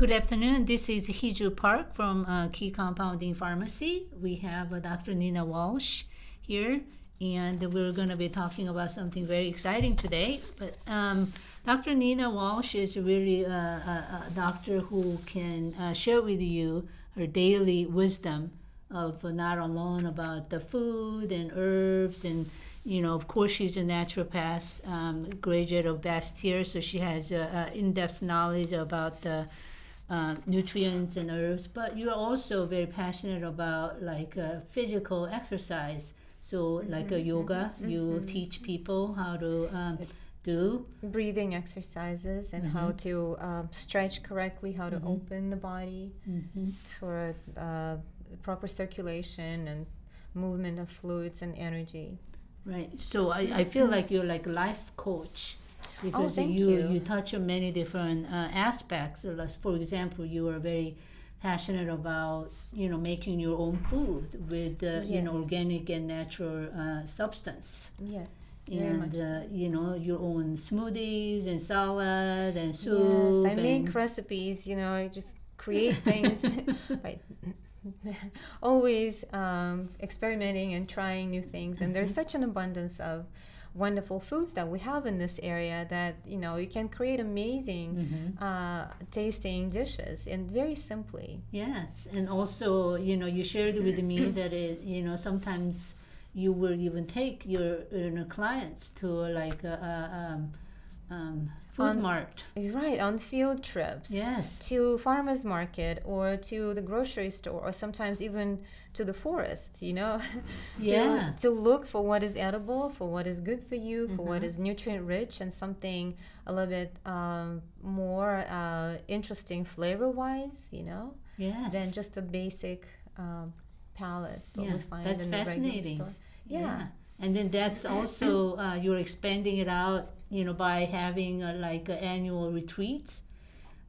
Good afternoon. This is Hiju Park from Key Compounding Pharmacy. We have Dr. Nina Walsh here, and we're going to be talking about something very exciting today. But Dr. Nina Walsh is really a doctor who can share with you her daily wisdom of not alone about the food and herbs and of course, she's a naturopath, graduate of Bastyr, so she has in-depth knowledge about the nutrients and herbs. But you're also very passionate about physical exercise. So, like a yoga, you teach people how to do breathing exercises and how to stretch correctly, how to open the body for proper circulation and movement of fluids and energy. Right. So I feel like you're like a life coach because thank you touch on many different aspects. For example, you are very passionate about making your own food with organic and natural substance. Yes. And your own smoothies and salad and soup. Yes, I make recipes. I just create things. Always experimenting and trying new things, and there's such an abundance of wonderful foods that we have in this area that you can create amazing tasting dishes and very simply. Yes, and also you shared with me that it sometimes you will even take your clients to like food mart. Right, on field trips. Yes. To farmers market or to the grocery store or sometimes even to the forest, to look for what is edible, for what is good for you, for what is nutrient rich and something a little bit more interesting flavor-wise, Yes. than just the basic palette that we find that's in the fascinating. regular store. Yeah. And then that's also you're expanding it out by having annual retreats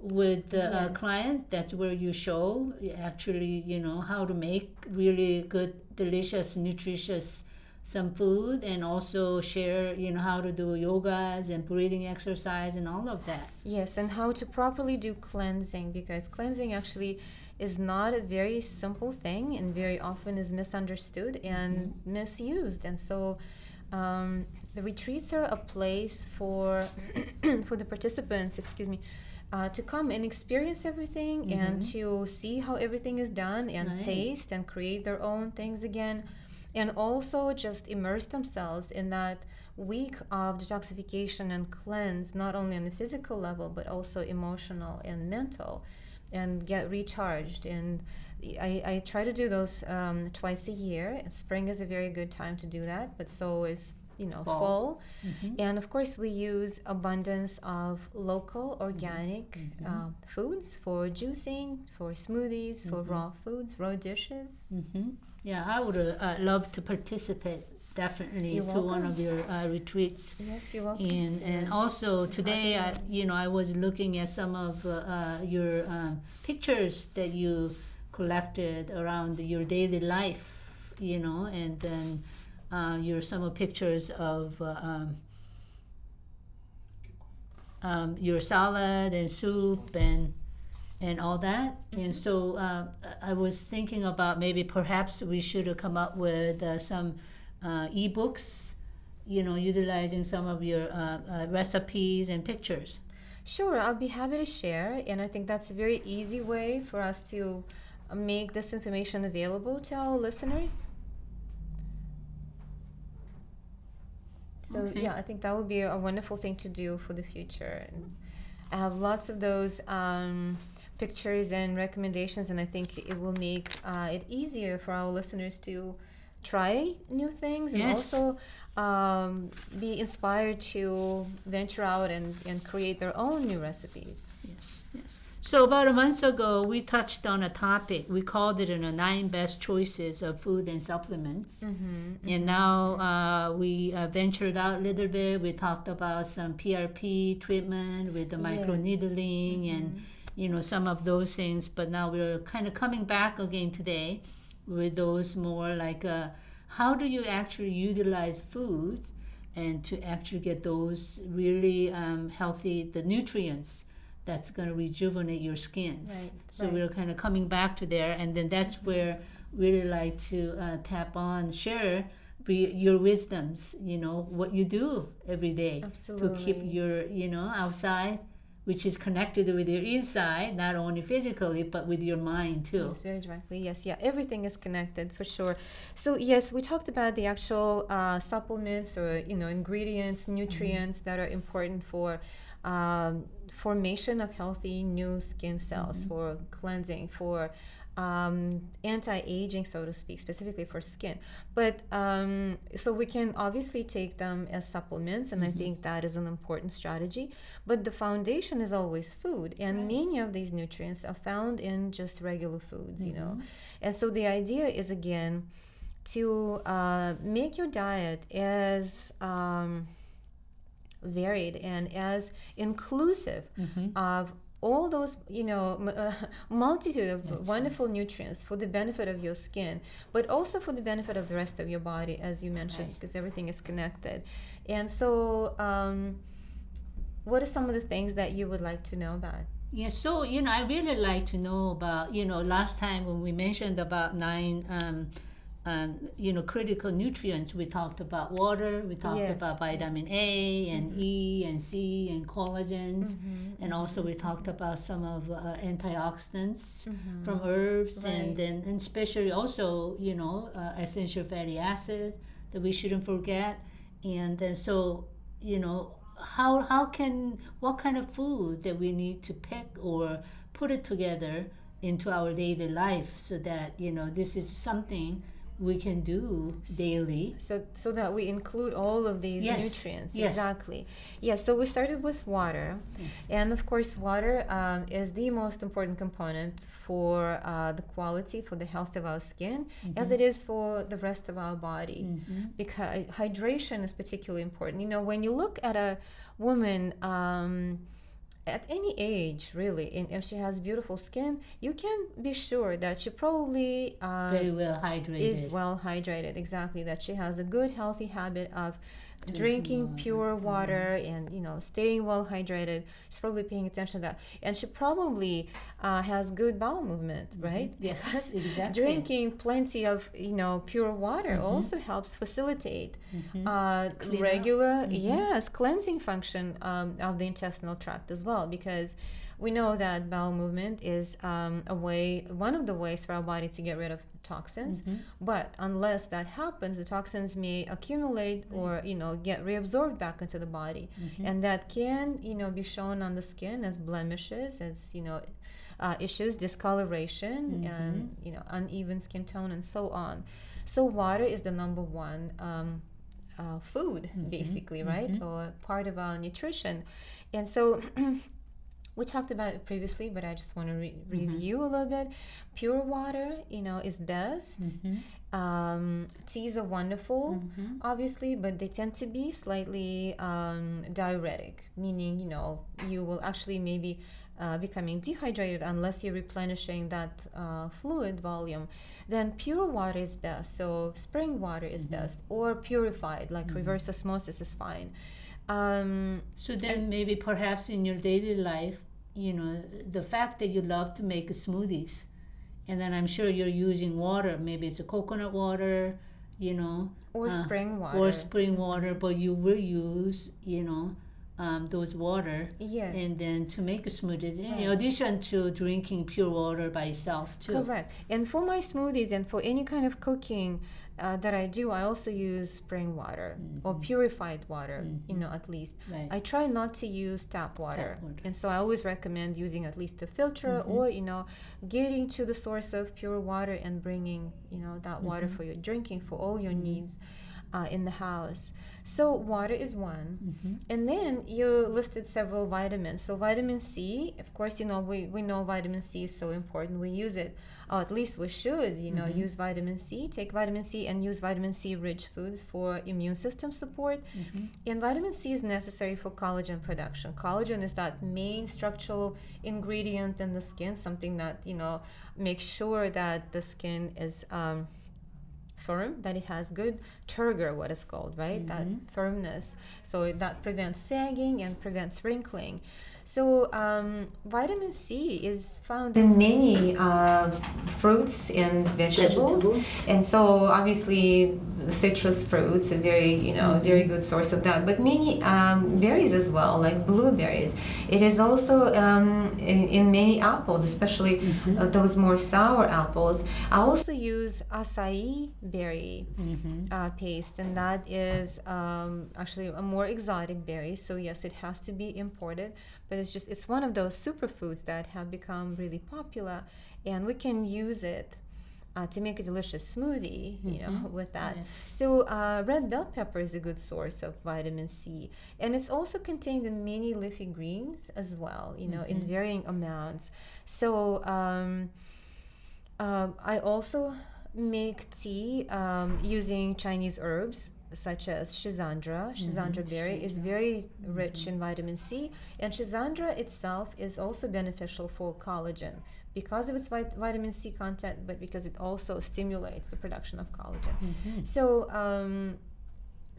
with clients. That's where you show actually how to make really good, delicious, nutritious some food, and also share how to do yogas and breathing exercise and all of that. Yes, and how to properly do cleansing, because cleansing actually is not a very simple thing and very often is misunderstood and misused. And so the retreats are a place for for the participants, to come and experience everything and to see how everything is done and taste and create their own things again, and also just immerse themselves in that week of detoxification and cleanse, not only on the physical level but also emotional and mental, and get recharged. And I try to do those twice a year. Spring is a very good time to do that, but so is fall. And of course we use abundance of local organic foods for juicing, for smoothies, for raw foods, raw dishes. Yeah, I would love to participate definitely You're to welcome. one of your retreats. Yes, you're welcome. And also today I was looking at some of your pictures that you collected around your daily life, and then some pictures of your salad and soup and all that. And so I was thinking about maybe perhaps we should come up with some ebooks, utilizing some of your recipes and pictures. Sure, I'll be happy to share, and I think that's a very easy way for us to make this information available to our listeners. So Okay. yeah, I think that would be a wonderful thing to do for the future. And I have lots of those pictures and recommendations, and I think it will make it easier for our listeners to try new things and Yes. also be inspired to venture out and create their own new recipes. Yes, yes. So about a month ago, we touched on a topic. We called it 9 best choices of food and supplements. And now we ventured out a little bit. We talked about some PRP treatment with the microneedling and some of those things. But now we're kind of coming back again today with those more like how do you actually utilize foods and to actually get those really healthy, the nutrients that's going to rejuvenate your skins. Right, So right. we're kind of coming back to there, and then that's where we really like to tap on, share your wisdoms, what you do every day to keep Absolutely. your, outside, which is connected with your inside, not only physically, but with your mind too. Yes, very directly. Yes, yeah, everything is connected for sure. So yes, we talked about the actual supplements or ingredients, nutrients that are important for formation of healthy new skin cells, for cleansing, for anti-aging, so to speak, specifically for skin. But so we can obviously take them as supplements, and I think that is an important strategy. But the foundation is always food, and many of these nutrients are found in just regular foods, And so the idea is, again, to make your diet as varied and as inclusive of all those, multitude of wonderful nutrients for the benefit of your skin, but also for the benefit of the rest of your body, as you mentioned, because everything is connected. And so, what are some of the things that you would like to know about? Yeah, so, I really like to know about, last time when we mentioned about 9 critical nutrients, we talked about water, we talked about vitamin A and E and C and collagens, and also we talked about some of antioxidants from herbs, and then especially also essential fatty acid that we shouldn't forget. And then so what kind of food that we need to pick or put it together into our daily life, so that this is something we can do daily. So that we include all of these nutrients. Yes. Exactly. Yes. So we started with water. Yes. And of course, water is the most important component for the quality, for the health of our skin, as it is for the rest of our body. Because hydration is particularly important. When you look at a woman, at any age, really, and if she has beautiful skin, you can be sure that she probably very well hydrated. Is well hydrated. Exactly, that she has a good, healthy habit of drinking pure water and staying well hydrated. She's probably paying attention to that, and she probably has good bowel movement, right? Yes, Because exactly. drinking plenty of pure water also helps facilitate regular cleansing function of the intestinal tract as well, because we know that bowel movement is one of the ways for our body to get rid of toxins. But unless that happens, the toxins may accumulate or get reabsorbed back into the body, and that can be shown on the skin as blemishes, as issues, discoloration, and uneven skin tone, and so on. So water is the number one food, basically, right, or part of our nutrition. And so we talked about it previously, but I just want to review a little bit. Pure water, is best. Teas are wonderful, obviously, but they tend to be slightly diuretic, meaning, you will actually maybe becoming dehydrated unless you're replenishing that fluid volume. Then pure water is best. So spring water is best, or purified, like reverse osmosis is fine. So then maybe perhaps in your daily life, the fact that you love to make smoothies, and then I'm sure you're using water, maybe it's a coconut water, or spring water. Or spring water, but you will use, those water. Yes. And then to make a smoothie, in addition to drinking pure water by itself too. Correct. And for my smoothies and for any kind of cooking that I do, I also use spring water or purified water, at least. Right. I try not to use tap water. And so I always recommend using at least a filter or, getting to the source of pure water and bringing, that water for your drinking, for all your needs in the house. So water is one. And then you listed several vitamins. So vitamin C, of course, we know vitamin C is so important. We use it, or at least we should, use vitamin C, take vitamin C and use vitamin C rich foods for immune system support. And vitamin C is necessary for collagen production. Collagen is that main structural ingredient in the skin, something that, makes sure that the skin is firm, that it has good turgor, what is called, right? That firmness. So that prevents sagging and prevents wrinkling. So vitamin C is found in many fruits and vegetables. And so obviously citrus fruits are very, very good source of that. But many berries as well, like blueberries. It is also in many apples, especially those more sour apples. I also use acai berry paste, and that is actually a more exotic berry. So yes, it has to be imported, but it's one of those superfoods that have become really popular, and we can use it to make a delicious smoothie, with that. Yes. So red bell pepper is a good source of vitamin C, and it's also contained in many leafy greens as well, in varying amounts. So I also make tea using Chinese herbs such as Schisandra. Schisandra berry is very rich in vitamin C, and Schisandra itself is also beneficial for collagen because of its vitamin C content, but because it also stimulates the production of collagen.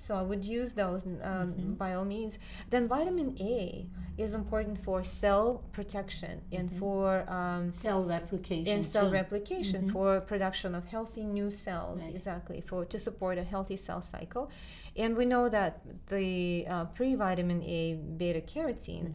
So I would use those by all means. Then vitamin A is important for cell protection and for Cell replication. and cell too. replication, for production of healthy new cells. Right. Exactly, to support a healthy cell cycle. And we know that the pre-vitamin A beta carotene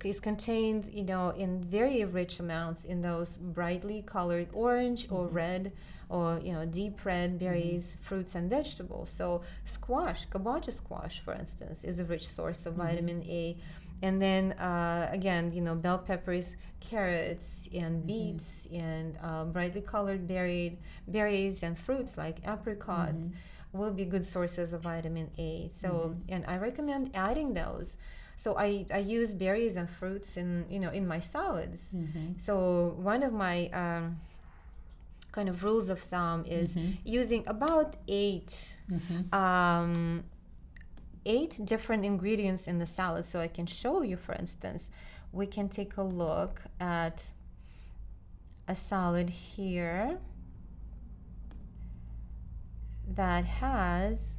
is contained, in very rich amounts in those brightly colored orange or red or deep red berries, fruits, and vegetables. So squash, kabocha squash, for instance, is a rich source of vitamin A. And then again, bell peppers, carrots, and beets, and brightly colored berries and fruits like apricot will be good sources of vitamin A. So, and I recommend adding those. So I use berries and fruits in my salads. So one of my kind of rules of thumb is using about 8 different ingredients in the salad. So I can show you, for instance, we can take a look at a salad here that has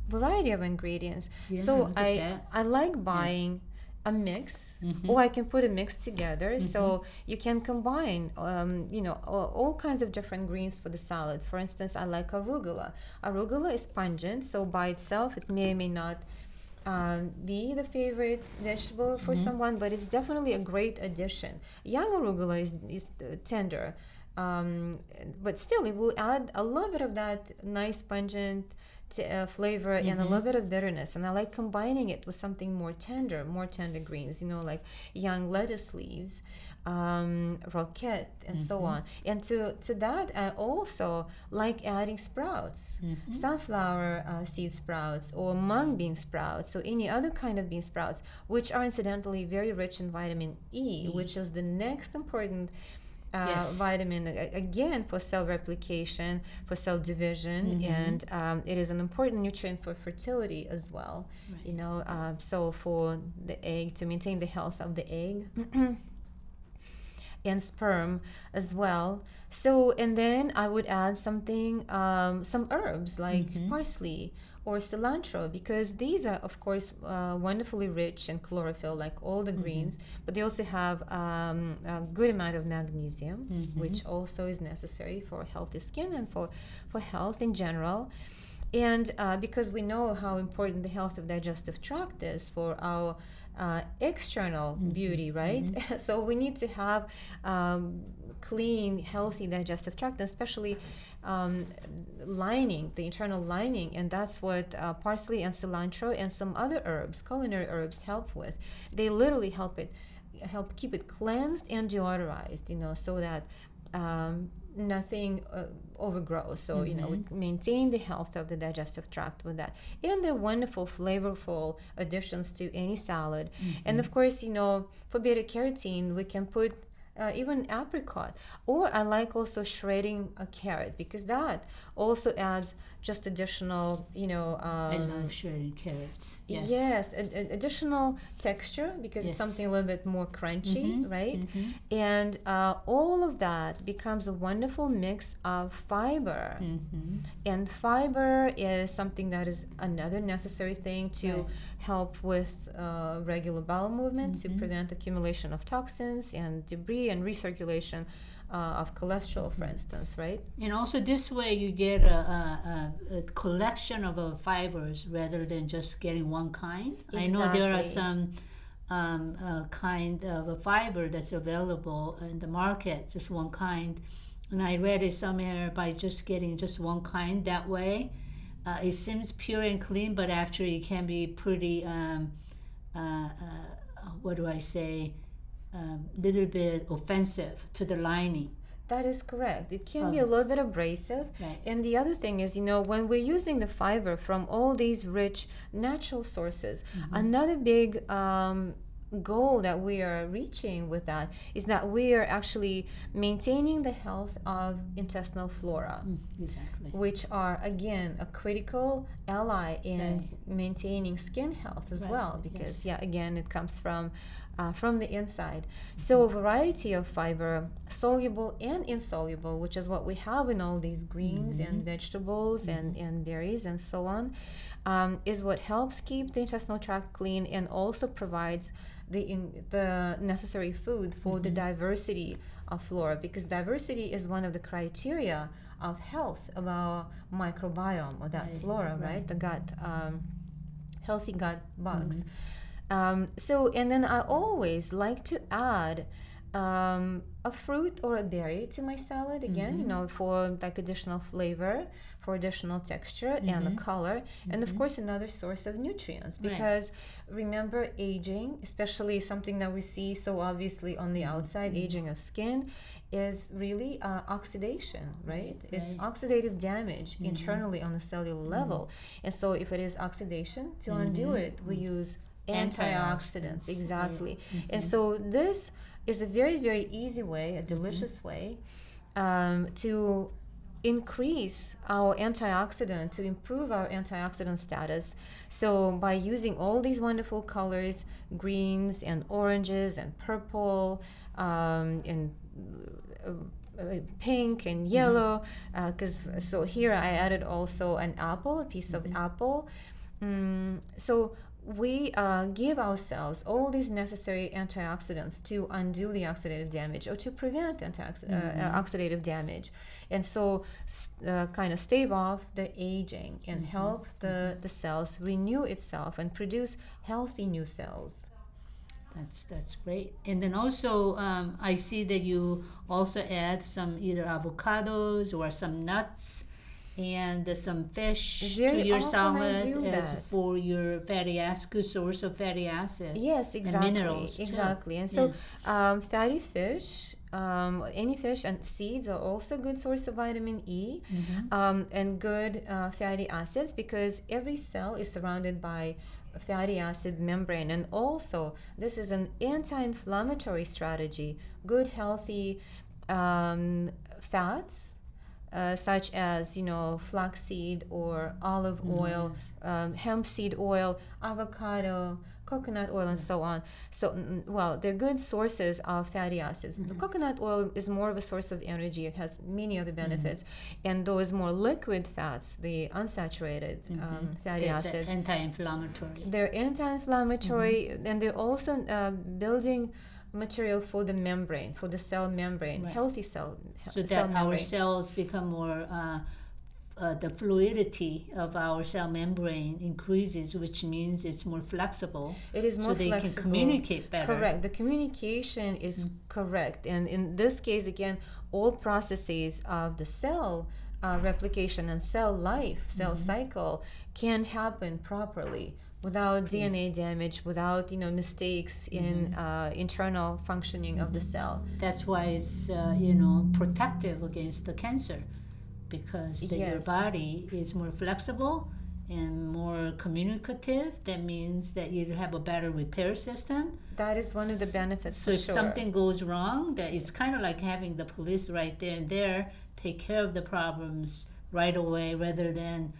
variety of ingredients. Yeah, so look at that. I like buying a mix, or I can put a mix together. So you can combine all kinds of different greens for the salad. For instance, I like arugula. Arugula is pungent, so by itself it may or may not be the favorite vegetable for someone, but it's definitely a great addition. Young arugula is tender, but still it will add a little bit of that nice pungent flavor and a little bit of bitterness, and I like combining it with something more tender greens, like young lettuce leaves, roquette, and so on. And to that, I also like adding sprouts, sunflower seed sprouts, or mung bean sprouts, or any other kind of bean sprouts, which are incidentally very rich in vitamin E, which is the next important vitamin, again, for cell replication, for cell division, and it is an important nutrient for fertility as well. Right. So for the egg, to maintain the health of the egg and sperm as well. So, and then I would add something, some herbs like parsley or cilantro, because these are, of course, wonderfully rich in chlorophyll, like all the greens, but they also have a good amount of magnesium, which also is necessary for healthy skin and for health in general. And because we know how important the health of digestive tract is for our external beauty, right? So we need to have clean, healthy digestive tract, especially lining, the internal lining, and that's what parsley and cilantro and some other herbs, culinary herbs, help with. They literally help keep it cleansed and deodorized, so that nothing overgrows. So we maintain the health of the digestive tract with that, and they're wonderful, flavorful additions to any salad. And of course, for beta carotene, we can put even apricot, or I like also shredding a carrot, because that also adds just additional, I love shredded carrots. Yes. yes, additional texture because Yes. it's something a little bit more crunchy, Mhm, right? mhm. And all of that becomes a wonderful mix of fiber. Mhm. And fiber is something that is another necessary thing to Right. help with regular bowel movement, to prevent accumulation of toxins and debris and recirculation of cholesterol, for instance, right? And also this way you get a collection of fibers rather than just getting one kind. I know there are Exactly. some kind of a fiber that's available in the market, just one kind. And I read it somewhere by just getting just one kind that way. It seems pure and clean, but actually it can be pretty, what do I say, little bit offensive to the lining. That is correct. It can be a little bit abrasive. Right. And the other thing is, when we're using the fiber from all these rich natural sources, another big goal that we are reaching with that is that we are actually maintaining the health of intestinal flora, Exactly. which are again a critical ally in maintaining skin health as Right. well, because Yes. again it comes from the inside. So a variety of fiber, soluble and insoluble, which is what we have in all these greens and vegetables and berries and so on, is what helps keep the intestinal tract clean and also provides the necessary food for the diversity of flora, because diversity is one of the criteria of health of our microbiome or that Right, flora, right? right. The gut, healthy gut bugs. So, and then I always like to add a fruit or a berry to my salad again, for like additional flavor, for additional texture and the color, and of course another source of nutrients, because remember, aging, especially something that we see so obviously on the outside, aging of skin, is really oxidation, right? It's oxidative damage internally on a cellular level. And so if it is oxidation, to undo it, we use antioxidants. Exactly. And so this is a very, very easy way, a delicious way, to increase our antioxidant, to improve our antioxidant status. So by using all these wonderful colors, greens and oranges and purple, and pink and yellow, so here I added also an apple, a piece of apple. So we give ourselves all these necessary antioxidants to undo the oxidative damage or to prevent oxidative damage, and so kind of stave off the aging and help the cells renew itself and produce healthy new cells. That's great. And then also, I see that you also add some either avocados or some nuts and some fish Very to your often I salad do as that. for your fatty acid, good source of fatty acid. Yes, exactly. minerals, too. Exactly. And so fatty fish, any fish and seeds are also good source of vitamin E, and good fatty acids, because every cell is surrounded by a fatty acid membrane. And also this is an anti-inflammatory strategy. Good healthy fats, such as flaxseed or olive oil, hemp seed oil, avocado, coconut oil, and so on. So, well, they're good sources of fatty acids. The coconut oil is more of a source of energy. It has many other benefits. And those more liquid fats, the unsaturated fatty It's acids, anti-inflammatory. they're anti-inflammatory, and they're also building material for the membrane, for the cell membrane, healthy cell So cell that our membrane. cells become more, the fluidity of our cell membrane increases, which means it's more flexible. It is more so they flexible. can communicate better. Correct. The communication is correct, and in this case, again, all processes of the cell replication and cell life, cell cycle, can happen properly without DNA damage, without mistakes in internal functioning of the cell. That's why it's protective against the cancer, because your Yes. body is more flexible and more communicative. That means that you have a better repair system. That is one of the benefits So for if sure. something goes wrong, that it's kind of like having the police right there and there take care of the problems right away rather than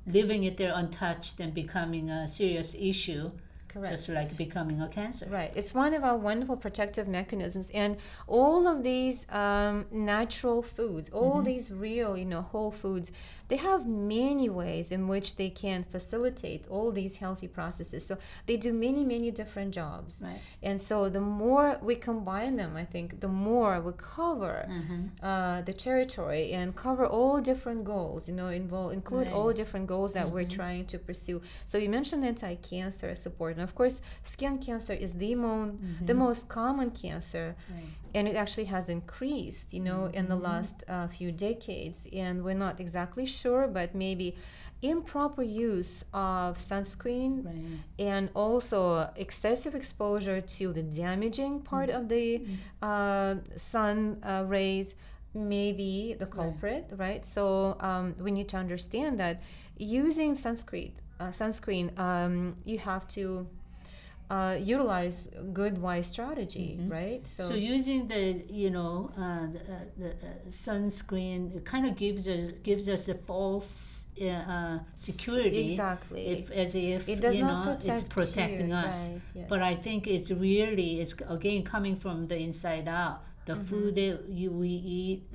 leaving it there untouched and becoming a serious issue. Correct. Just like becoming a cancer. Right. It's one of our wonderful protective mechanisms. And all of these natural foods, all these real, whole foods, they have many ways in which they can facilitate all these healthy processes. So they do many, many different jobs. Right. And so the more we combine them, I think, the more we cover the territory and cover all different goals, include all different goals that we're trying to pursue. So you mentioned anti-cancer support. And of course, skin cancer is the most common cancer, and it actually has increased, in the last few decades. And we're not exactly sure, but maybe improper use of sunscreen and also excessive exposure to the damaging part of the sun rays may be the culprit, right? So we need to understand that using sunscreen, you have to utilize good wise strategy, right? So using the sunscreen, it kind of gives us a false security. Exactly. As if it does not protect it's protecting you, us. right, yes. But I think it's again coming from the inside out. The food that we eat,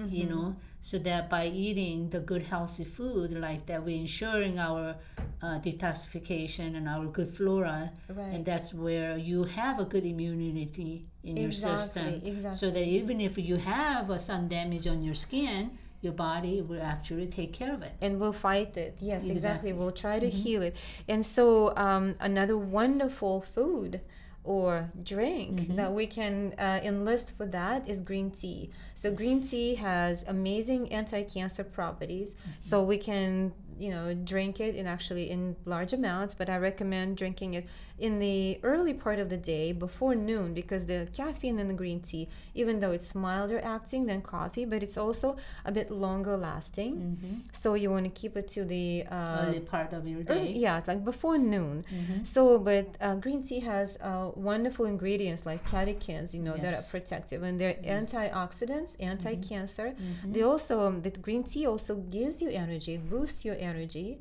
so that by eating the good healthy food like that, we're ensuring our detoxification and our good flora, and that's where you have a good immunity in your system. So that even if you have a sun damage on your skin, your body will actually take care of it. And we'll fight it. Yes, exactly. We'll try to heal it. And so another wonderful food or drink that we can enlist for that is green tea. So green tea has amazing anti-cancer properties. So we can drink it in large amounts, but I recommend drinking it in the early part of the day before noon, because the caffeine in the green tea, even though it's milder acting than coffee, but it's also a bit longer lasting. So you want to keep it to the early part of your day. It's like before noon. So, but green tea has wonderful ingredients like catechins, that are protective, and they're antioxidants, anti-cancer. They also, the green tea also gives you energy, boosts your energy.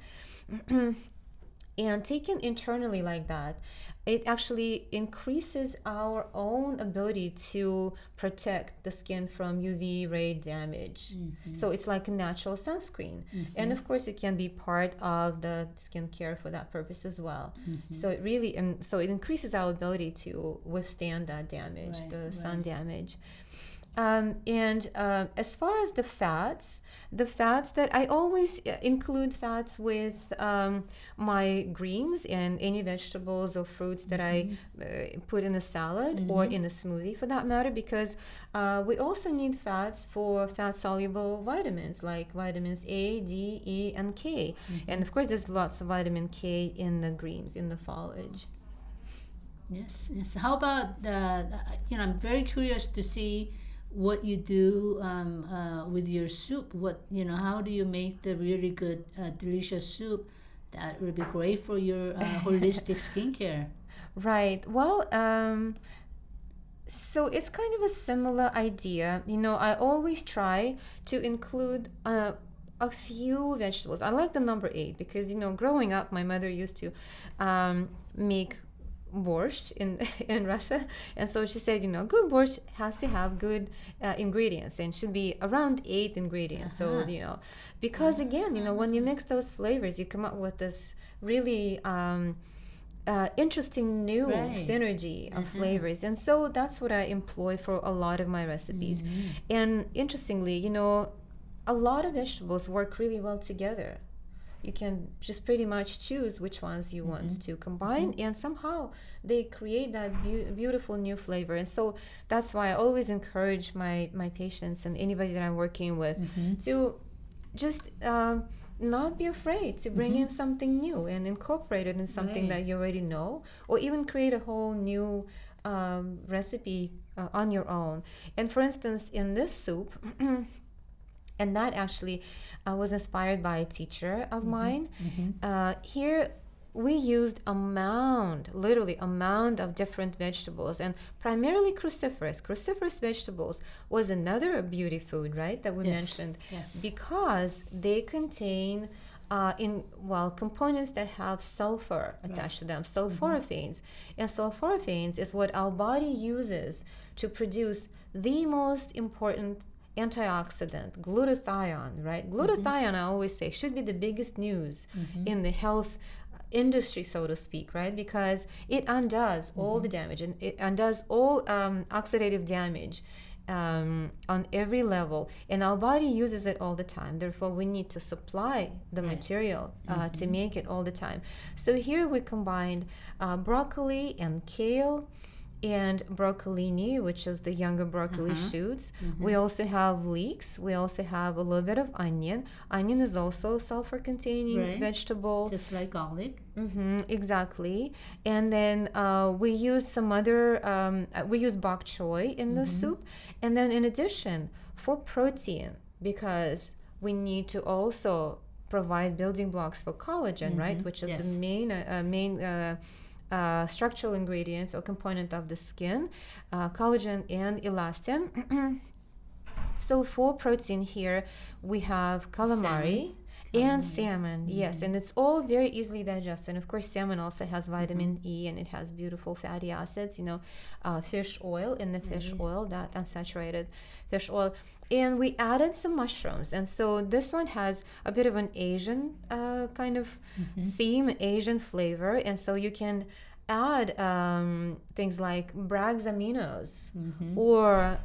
And taken internally like that, it actually increases our own ability to protect the skin from UV ray damage. So it's like a natural sunscreen. And of course, it can be part of the skincare for that purpose as well. So it really, so it increases our ability to withstand that damage, sun damage. And as far as the fats that I always include fats with my greens and any vegetables or fruits that I put in a salad or in a smoothie for that matter, because we also need fats for fat-soluble vitamins like vitamins A, D, E, and K. And of course, there's lots of vitamin K in the greens, in the foliage. Yes. How about I'm very curious to see what you do with your soup. How do you make the really good delicious soup that will be great for your holistic skincare? Right. Well, so it's kind of a similar idea. I always try to include a few vegetables. I like the number 8 because growing up my mother used to make borscht in Russia, and so she said good borscht has to have good ingredients and should be around 8 ingredients. So because again when you mix those flavors, you come up with this really interesting new synergy of flavors. And so that's what I employ for a lot of my recipes. And interestingly, a lot of vegetables work really well together. You can just pretty much choose which ones you want to combine, and somehow they create that beautiful new flavor. And so that's why I always encourage my patients and anybody that I'm working with to just not be afraid to bring in something new and incorporate it in something that you already know, or even create a whole new recipe on your own. And for instance, in this soup, and that actually was inspired by a teacher of mine. Here, we used literally a mound of different vegetables, and primarily cruciferous. Cruciferous vegetables was another beauty food, right, that we mentioned, because they contain components that have sulfur attached to them, sulforaphanes. And sulforaphanes is what our body uses to produce the most important antioxidant, glutathione, right? Glutathione, I always say, should be the biggest news in the health industry, so to speak, right? Because it undoes all the damage, and it undoes all oxidative damage on every level, and our body uses it all the time. Therefore, we need to supply the material to make it all the time. So here we combined broccoli and kale and broccolini, which is the younger broccoli shoots. We also have leeks. We also have a little bit of onion. Onion is also sulfur-containing vegetable, just like garlic. Exactly. And then we use some other. We use bok choy in the soup, and then in addition, for protein, because we need to also provide building blocks for collagen, right? Which is the main structural ingredients or component of the skin, collagen and elastin. So for protein here, we have calamari and salmon. Yes, and it's all very easily digested. And of course, salmon also has vitamin E, and it has beautiful fatty acids, fish oil, in the fish oil, that unsaturated fish oil. And we added some mushrooms. And so this one has a bit of an Asian kind of theme, Asian flavor. And so you can add things like Bragg's aminos or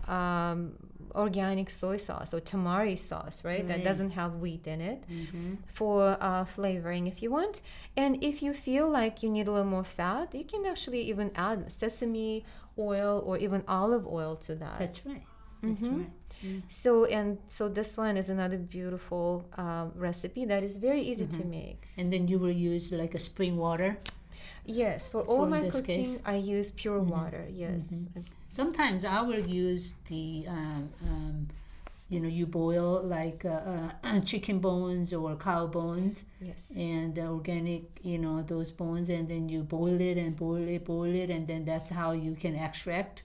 organic soy sauce or tamari sauce, right? That doesn't have wheat in it for flavoring if you want. And if you feel like you need a little more fat, you can actually even add sesame oil or even olive oil to that. That's right. That's right. So this one is another beautiful recipe that is very easy to make. And then you will use like a spring water. Yes, for all my cooking, I use pure water. Yes. Sometimes I will use the, you boil like chicken bones or cow bones. Yes. And the organic, those bones, and then you boil it, and then that's how you can extract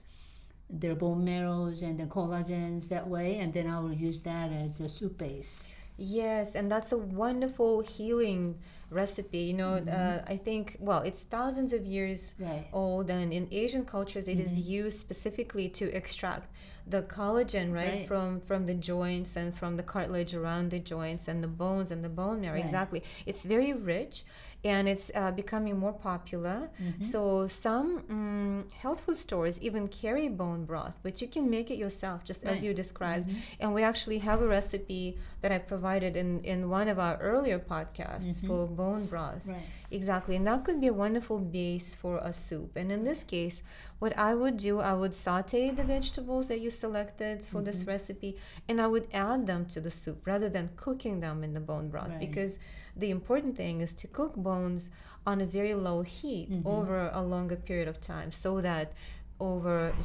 their bone marrows and the collagens that way, and then I will use that as a soup base. Yes, and that's a wonderful healing recipe. I think, it's thousands of years old, and in Asian cultures, it is used specifically to extract the collagen, right? From the joints and from the cartilage around the joints and the bones and the bone marrow. Exactly. It's very rich, and it's becoming more popular. So some health food stores even carry bone broth, but you can make it yourself, just as you described. And we actually have a recipe that I provided in one of our earlier podcasts for bone broth. Exactly. And that could be a wonderful base for a soup. And in this case, what I would do, I would saute the vegetables that you selected for this recipe, and I would add them to the soup rather than cooking them in the bone broth, because the important thing is to cook bones on a very low heat over a longer period of time, so that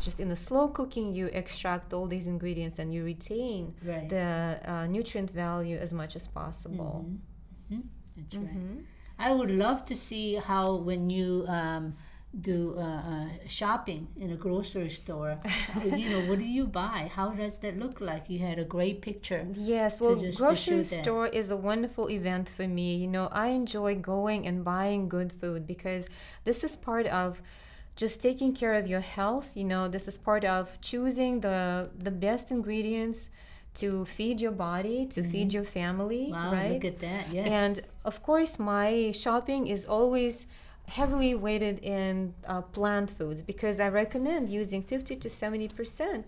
just in a slow cooking, you extract all these ingredients and you retain the nutrient value as much as possible. That's right. I would love to see how, when you do shopping in a grocery store, what do you buy? How does that look like? You had a great picture. Yes, well, grocery store is a wonderful event for me. I enjoy going and buying good food, because this is part of just taking care of your health. This is part of choosing the best ingredients to feed your body, to feed your family. Wow, right? Look at that. Yes. And of course, my shopping is always heavily weighted in plant foods, because I recommend using 50 to 70%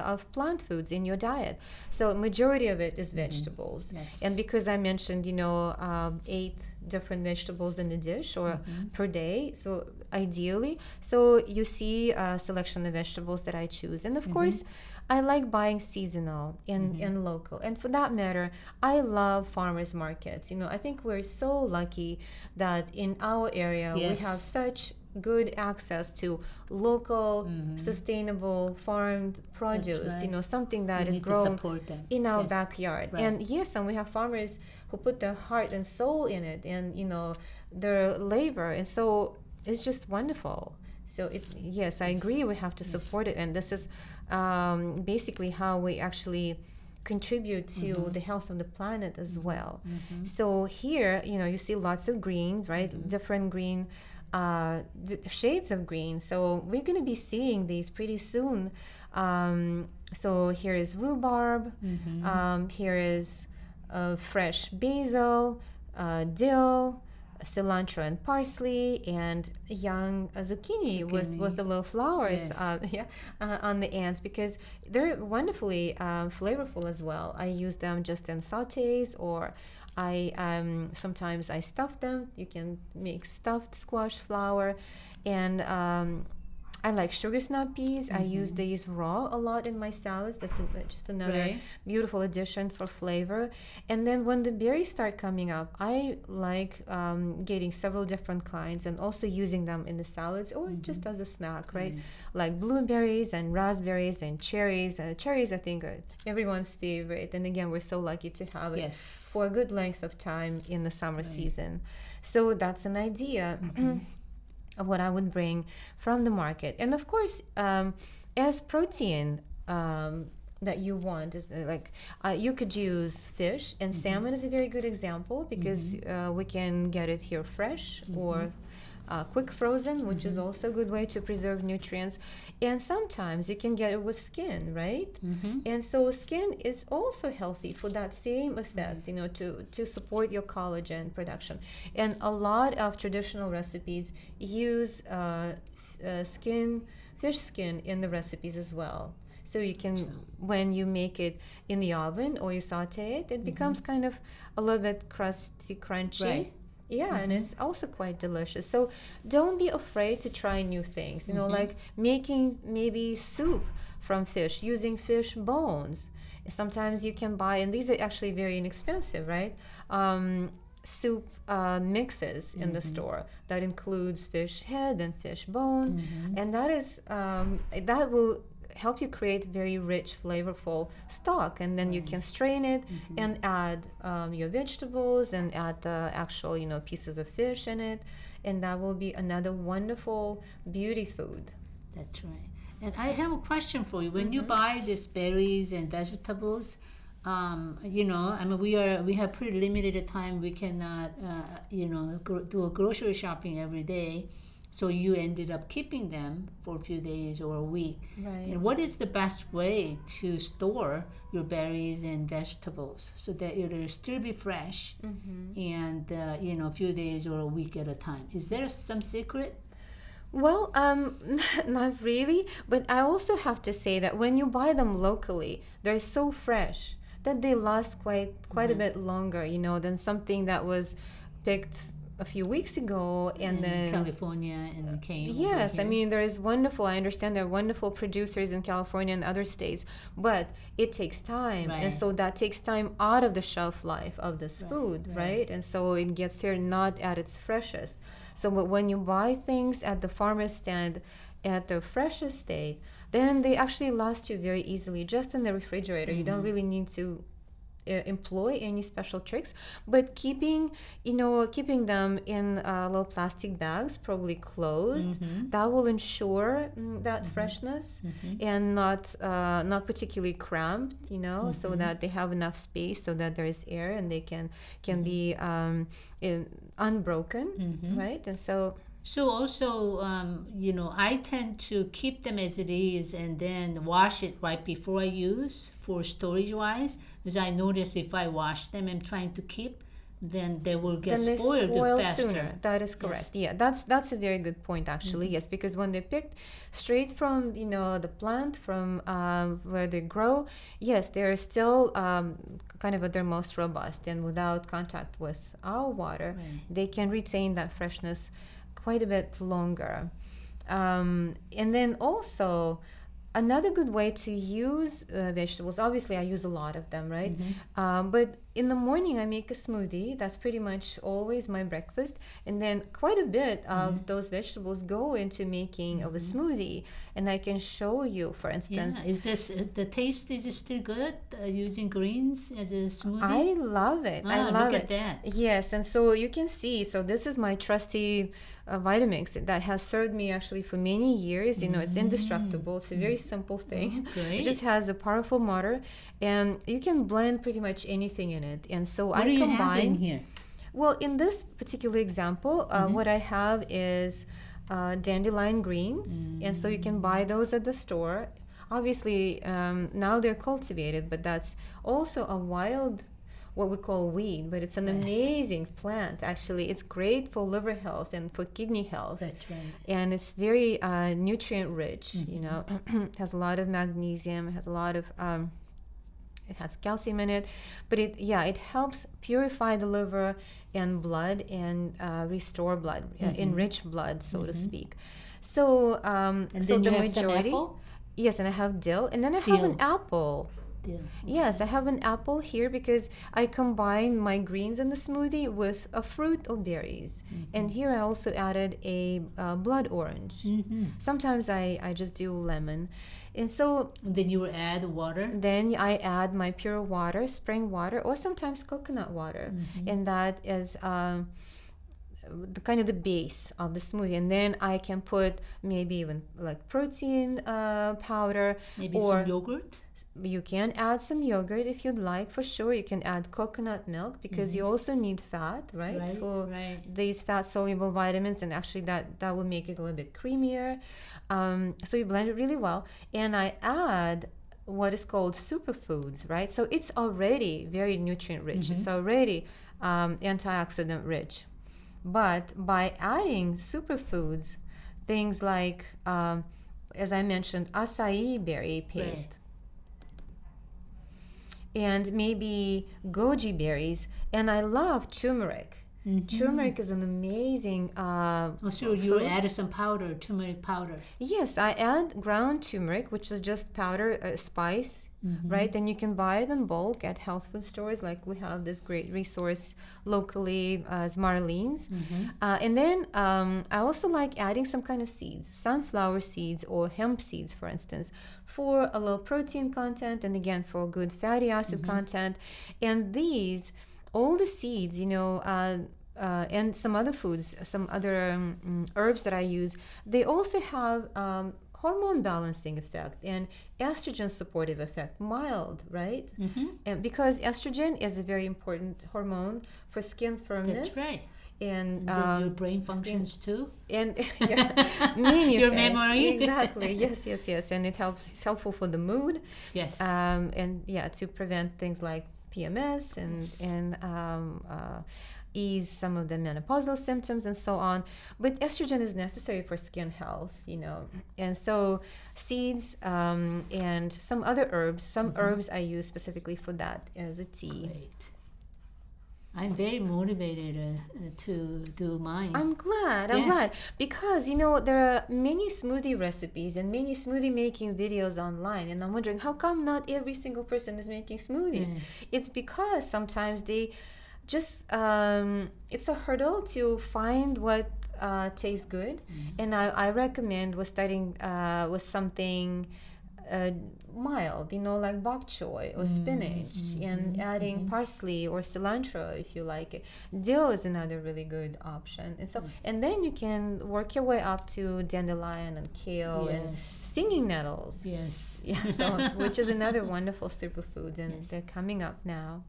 of plant foods in your diet. So majority of it is vegetables. Yes. And because I mentioned, 8 different vegetables in a dish or per day, so ideally, so you see a selection of vegetables that I choose. And of course, I like buying seasonal and local. And for that matter, I love farmers markets. I think we're so lucky that in our area we have such good access to local, sustainable farmed produce, right. something that We is need to grown support them. in our Yes. backyard. Right. And yes, and we have farmers who put their heart and soul in it, and their labor, and so it's just wonderful. So yes, I agree, we have to support it, and this is basically how we actually contribute to the health of the planet as well. So here, you see lots of greens, right? Different green shades of green. So we're going to be seeing these pretty soon. So here is rhubarb. Here is fresh basil, dill, cilantro and parsley, and young zucchini. With the little flowers Yes. on the ends, because they're wonderfully flavorful as well. I use them just in sautés, or I sometimes I stuff them. You can make stuffed squash flour, and I like sugar snap peas. I use these raw a lot in my salads. That's just another Right. beautiful addition for flavor. And then when the berries start coming up, I like getting several different kinds and also using them in the salads or just as a snack, right? Like blueberries and raspberries and cherries. Cherries, I think, are everyone's favorite. And again, we're so lucky to have it Yes. for a good length of time in the summer season. So that's an idea. Of what I would bring from the market. And of course, as protein that you want is like you could use fish, and salmon is a very good example, because we can get it here fresh or quick frozen, which is also a good way to preserve nutrients. And sometimes you can get it with skin, right? And so skin is also healthy for that same effect, to support your collagen production. And a lot of traditional recipes use fish skin in the recipes as well. So you can, when you make it in the oven or you saute it, it becomes kind of a little bit crusty, crunchy. Right. Yeah, and it's also quite delicious. So don't be afraid to try new things. Like making maybe soup from fish, using fish bones. Sometimes you can buy, and these are actually very inexpensive, right? Soup mixes in the store that includes fish head and fish bone, and that is that will help you create very rich, flavorful stock. And then you can strain it and add your vegetables and add the actual pieces of fish in it, and that will be another wonderful beauty food. That's right. And I have a question for you. When you buy these berries and vegetables, I mean, we have pretty limited time. We cannot, do a grocery shopping every day. So you ended up keeping them for a few days or a week. Right. And what is the best way to store your berries and vegetables so that it'll still be fresh and, a few days or a week at a time? Is there some secret? Well, not really, but I also have to say that when you buy them locally, they're so fresh that they last quite a bit longer, than something that was picked a few weeks ago and in then California and came. Yes, I mean, I understand there are wonderful producers in California and other states, but it takes time. Right. And so that takes time out of the shelf life of this food, right? And so it gets here not at its freshest. So but when you buy things at the farmer's stand at their freshest state, then they actually last you very easily just in the refrigerator. You don't really need to employ any special tricks, but keeping them in little plastic bags, probably closed, that will ensure that freshness and not particularly cramped, so that they have enough space so that there is air and they can be unbroken, right? And so also, I tend to keep them as it is and then wash it right before I use for storage wise, because I notice if I wash them and trying to keep, then they will get then they spoiled spoil faster. sooner. That is correct. Yes. Yeah, that's a very good point actually. Yes, because when they're picked straight from the plant from where they grow, yes, they're still kind of at their most robust, and without contact with our water, they can retain that freshness quite a bit longer. And then also another good way to use vegetables, obviously I use a lot of them, right? But in the morning I make a smoothie. That's pretty much always my breakfast, and then quite a bit of those vegetables go into making of a smoothie. And I can show you, for instance. Yeah, is the taste is still good using greens as a smoothie? I love it. I love look it. at that. Yes, and so you can see. So this is my trusty Vitamix that has served me actually for many years. You know, it's indestructible. It's a very simple thing. Great. It just has a powerful motor, and you can blend pretty much anything in it. And so What I do you have in combine. here? Well, in this particular example, what I have is dandelion greens, and so you can buy those at the store. Obviously, now they're cultivated, but that's also a wild, what we call weed, but it's an amazing plant. Actually, it's great for liver health and for kidney health. That's right. And it's very nutrient rich. You know, it has a lot of magnesium. It has a lot of it has calcium in it, but it helps purify the liver and blood and restore blood, enrich blood, so to speak. So And so then the you have some majority. apple? Yes, and I have dill, and then I have an Dill. apple. Yeah. Yes, I have an apple here because I combine my greens in the smoothie with a fruit or berries. And here I also added a blood orange. Sometimes I just do lemon. And so And then you will add water. then I add my pure water, spring water, or sometimes coconut water. And that is the kind of the base of the smoothie. And then I can put maybe even like protein powder, Maybe or some yogurt. you can add some yogurt if you'd like, for sure. You can add coconut milk because you also need fat, right? Right, For right. these fat soluble vitamins, and actually that will make it a little bit creamier. So you blend it really well, and I add what is called superfoods, right? So it's already very nutrient rich. It's already antioxidant rich, but by adding superfoods, things like as I mentioned, acai berry paste. And maybe goji berries, and I love turmeric. Turmeric is an amazing Oh, so you add some powder, turmeric powder. Yes, I add ground turmeric, which is just powder, spice, right? And you can buy it in bulk at health food stores. Like we have this great resource locally as Marlene's. And then I also like adding some kind of seeds, sunflower seeds or hemp seeds, for instance, for a low protein content and again for good fatty acid content. And these, all the seeds, you know, and some other foods, some other herbs that I use, they also have hormone balancing effect and estrogen supportive effect, mild, right? And because estrogen is a very important hormone for skin firmness. That's right. And then your brain functions too. and many Your effects. memory. Exactly. Yes. And it's helpful for the mood. Yes. And to prevent things like PMS and ease some of the menopausal symptoms and so on. But estrogen is necessary for skin health, you know. And so seeds and some other herbs, herbs I use specifically for that as a tea. Great. I'm very motivated to do mine. I'm glad because you know there are many smoothie recipes and many smoothie making videos online, and I'm wondering how come not every single person is making smoothies. It's because sometimes they just it's a hurdle to find what tastes good, and I recommend was starting with something mild, you know, like bok choy or spinach, and adding parsley or cilantro if you like it. Dill is another really good option, and so and then you can work your way up to dandelion and kale and stinging nettles. So which is another wonderful superfood, and they're coming up now.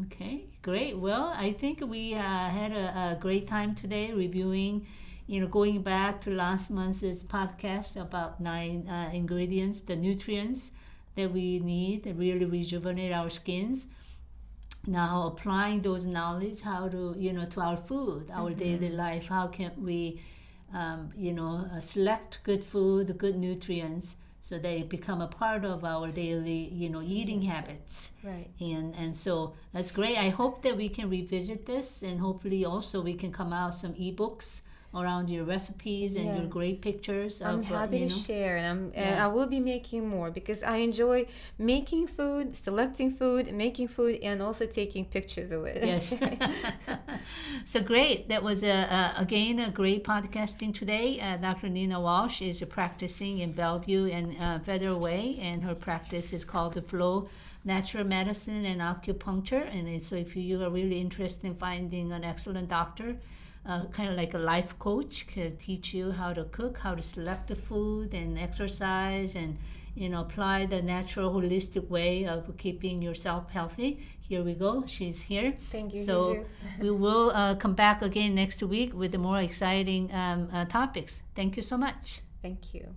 Okay, great. Well, I think we had a great time today reviewing, you know, going back to last month's podcast about 9 ingredients, the nutrients that we need to really rejuvenate our skins. Now applying those knowledge, how to, you know, to our food, our daily life, how can we, select good food, good nutrients, so they become a part of our daily, you know, eating habits. Right. And so that's great. I hope that we can revisit this, and hopefully also we can come out some ebooks around your recipes and your Yes. great pictures. I'm of, happy you to know. share, and Yeah. I will be making more because I enjoy making food, selecting food, making food, and also taking pictures of it. Yes. So great. That was again a great podcasting today. Dr. Nina Walsh is practicing in Bellevue and Federal Way, and her practice is called the Flow Natural Medicine and Acupuncture. So if you are really interested in finding an excellent doctor, kind of like a life coach, can teach you how to cook, how to select the food, and exercise, and apply the natural holistic way of keeping yourself healthy. Here we go. She's here. Thank you, So Hiju. we will come back again next week with the more exciting topics. Thank you so much. Thank you.